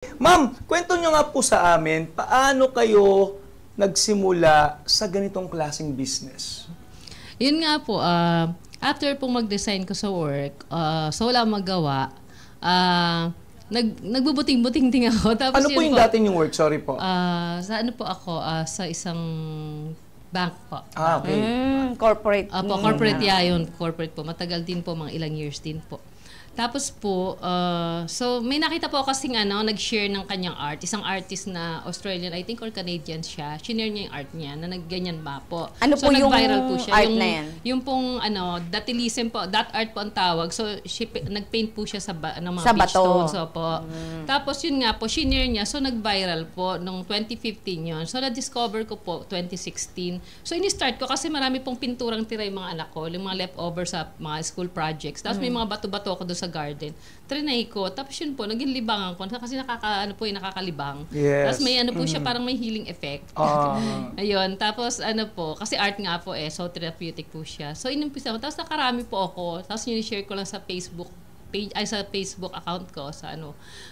Ma'am, kwento nyo nga po sa amin, paano kayo nagsimula sa ganitong klaseng business? Yun nga po, after pong mag-design ko sa work, so wala magawa, nagbubuting-buting din ako. Tapos Ano po yung dati yung work? Sorry po. sa ano po ako, sa isang bank po. Okay. Corporate. Corporate yun. Corporate po. Matagal din po, mga ilang years din po. Tapos po, so may nakita po kasing nag-share ng kanyang art. Isang artist na Australian, I think, or Canadian siya. Shinare niya yung art niya na nagganyan ba po. Ano so, po yung nag-viral po siya. art na yan? Yung pong, datilism po, that art po ang tawag. So, nag-paint po siya sa mga Sa beach bato. stones. Po. Tapos yun nga po, shinare niya. So, nag-viral po nung 2015 yun. So, na-discover ko po 2016. So, ini-start ko kasi marami pong pinturang tira yung mga anak ko. Yung mga leftover sa mga school projects. Tapos may mga bato-bato ko doon sa garden. Trinay ko. Tapos yun po, naging libangan ko. Kasi nakakalibang. Yes. Tapos may po siya, parang may healing effect. Ayun. Tapos kasi art nga po so therapeutic po siya. So inumpisa ko. Tapos nakarami po ako. Tapos share ko lang sa Facebook page, sa Facebook account ko,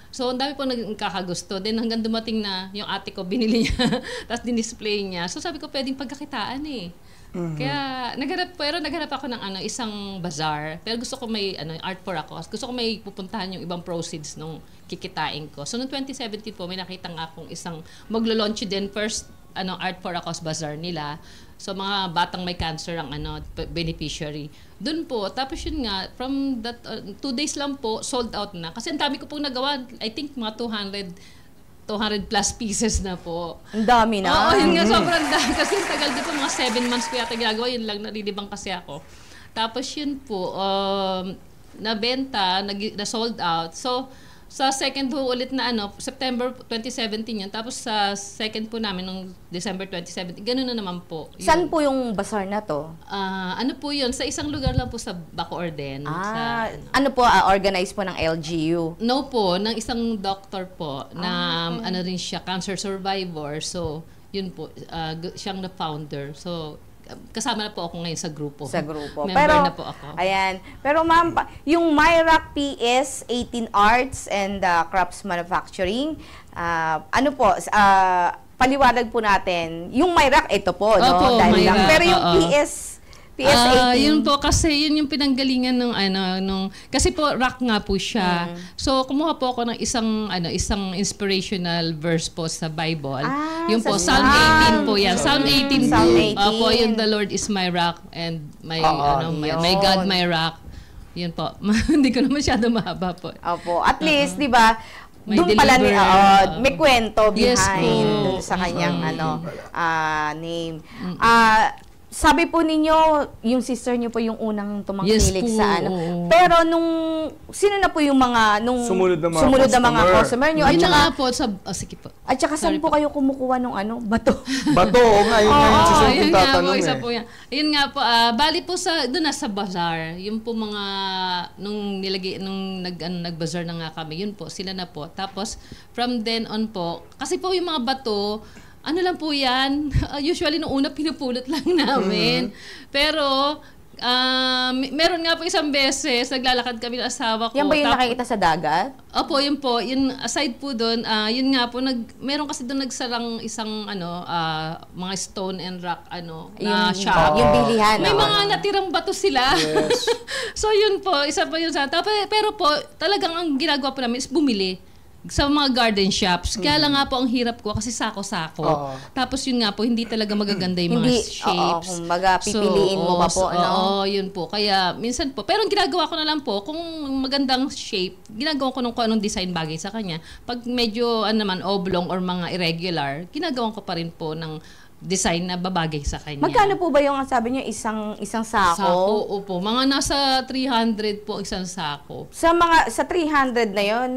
So, ang dami po nagkakagusto. Then, hanggang dumating na yung ate ko, binili niya. Tapos, dinisplay niya. So, sabi ko, pwedeng pagkakitaan eh. Kaya, naghanap ako ng isang bazaar. Pero gusto ko may art for ako. Gusto ko may pupuntahan yung ibang proceeds nung kikitain ko. So, noong 2017 po, may nakita nga akong isang maglo-launch din first art for a cause bazaar nila. So, mga batang may cancer ang beneficiary. Doon po, tapos yun nga, from that 2 days lang po, sold out na. Kasi ang dami ko pong nagawa, I think mga 200 plus pieces na po. Ang dami na. Oo, yun nga, sobrang dami. Kasi tagal din po, mga 7 months ko yata ginagawa, yun lang, narilibang kasi ako. Tapos yun po, nabenta, na-sold out. So, sa second po ulit na September 2017 yan. Tapos sa second po namin nung December 2017, gano'n na naman po. Saan po yung bazaar na to? Ano po yun? Sa isang lugar lang po sa Bacoor din. Ano po, organized po ng LGU? No po, ng isang doctor po na rin siya, cancer survivor. So, yun po, siyang na founder. So, kasama na po ako ngayon sa grupo. Sa grupo. Member na po ako. Ayan. Pero ma'am, yung Myrac PS 18 Arts and Crafts Manufacturing, paliwanag po natin. Yung Myrac, ito po, no? Opo, Dahil lang. Myrac, Pero yung PS 18. Yun po kasi yun yung pinanggalingan nung kasi po rock nga po siya. So kumuha po ako ng isang inspirational verse po sa Bible. Yung po Psalm 18 po yan. Psalm 18 Psalm 18. po yung the Lord is my rock and my God my rock. Yun po. Hindi ko na masyado mahaba po. Opo. At least, 'di ba? May Doon pala may kwento Yes behind po. dun sa kanyang name. Sabi po ninyo, yung sister niyo po yung unang tumangkilik Yes po, sa Pero sino na po yung mga, Sumunod na mga customer niyo? At Yun na saka, nga po. Sige po. at saka saan po kayo kumukuha nung bato? Bato, nga, yun nga yung susunod yun kong nga po, tatanong isa po yan. Yun nga po, bali po doon na sa bazaar, yung po mga, nung nag-bazaar na nga kami, yun po, sila na po. Tapos, from then on po, kasi po yung mga bato, lang po yan, usually nung una pinupulot lang namin. Pero, meron nga po isang beses, naglalakad kami ng asawa ko. Yan ba yung nakikita sa dagat? Opo, yun po. Yun, aside po doon, yun nga po, meron kasi doon nagsarang isang, mga stone and rock, na shop. Yung bilihan. May mga natirang bato sila. Yes. So, yun po, isa pa yun sa. Pero po, talagang ang ginagawa po namin is bumili sa mga garden shops. Kaya lang nga po ang hirap ko kasi sako-sako. Tapos yun nga po, hindi talaga magaganda yung mga shapes. Kumbaga, pipiliin mo pa po, Oo, yun po. Kaya minsan po. Pero ang ginagawa ko na lang po, kung magandang shape, ginagawa ko kung anong design bagay sa kanya. Pag medyo oblong or mga irregular, ginagawa ko pa rin po ng design na babagay sa kanya. Magkano po ba yung sabi niyo isang sako? Sako, opo. Mga nasa 300 po isang sako. Sa 300 na yon,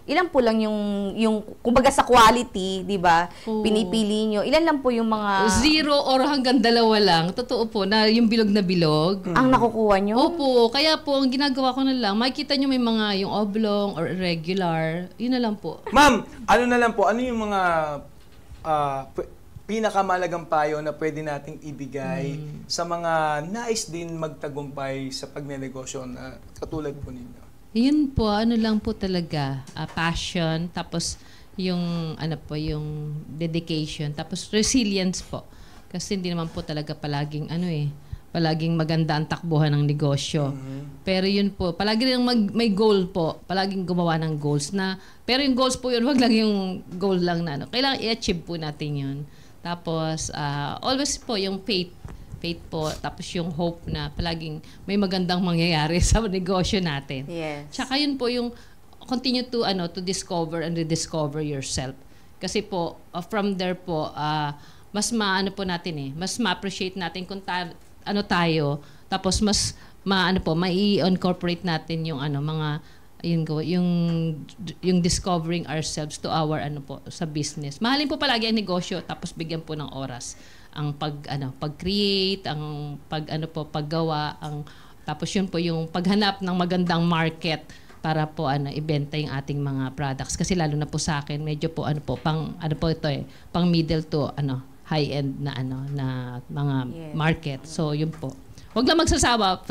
ilan po lang yung kumbaga sa quality, 'di ba? Pinipili niyo. Ilan lang po yung mga 0 or hanggang 2 lang. Totoo po na yung bilog na bilog. ang nakukuha niyo? Opo, kaya po ang ginagawa ko na lang, makikita niyo may mga yung oblong or irregular. Yun na lang po. Ma'am, na lang po, ano yung mga pinakamalagang payo na pwede nating ibigay sa mga nais din magtagumpay sa pagnenegosyo na katulad po ninyo? Yun po, ano lang po talaga, passion, tapos yung ano po, yung dedication, tapos resilience po. Kasi hindi naman po talaga palaging palaging maganda ang takbuhan ng negosyo. Pero yun po, palagi rin may goal po, palaging gumawa ng goals na, pero yung goals po yun, wag lang yung goal lang na kailangan i-achieve po natin yun. Tapos, always po yung faith po, tapos yung hope na palaging may magandang mangyayari sa negosyo natin. Yes. Tsaka yun po yung continue to discover and rediscover yourself. Kasi po from there po mas mas ma-appreciate natin kung tayo, tapos mas mai-incorporate natin yung mga yung discovering ourselves to our sa business. Mahalin po palagi ang negosyo, tapos bigyan po ng oras ang pag-create, ang paggawa, tapos yun po yung paghanap ng magandang market para po ibenta yung ating mga products. Kasi lalo na po sa akin, medyo po pang middle to high end na na mga market. So yun po. Huwag lang magsasawa,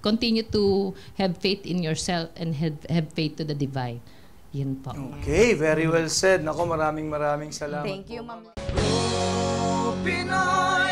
continue to have faith in yourself and have faith to the divine. Yun po. Okay, very well said. Nako, maraming salamat. Thank you, Ma'am. Pinoy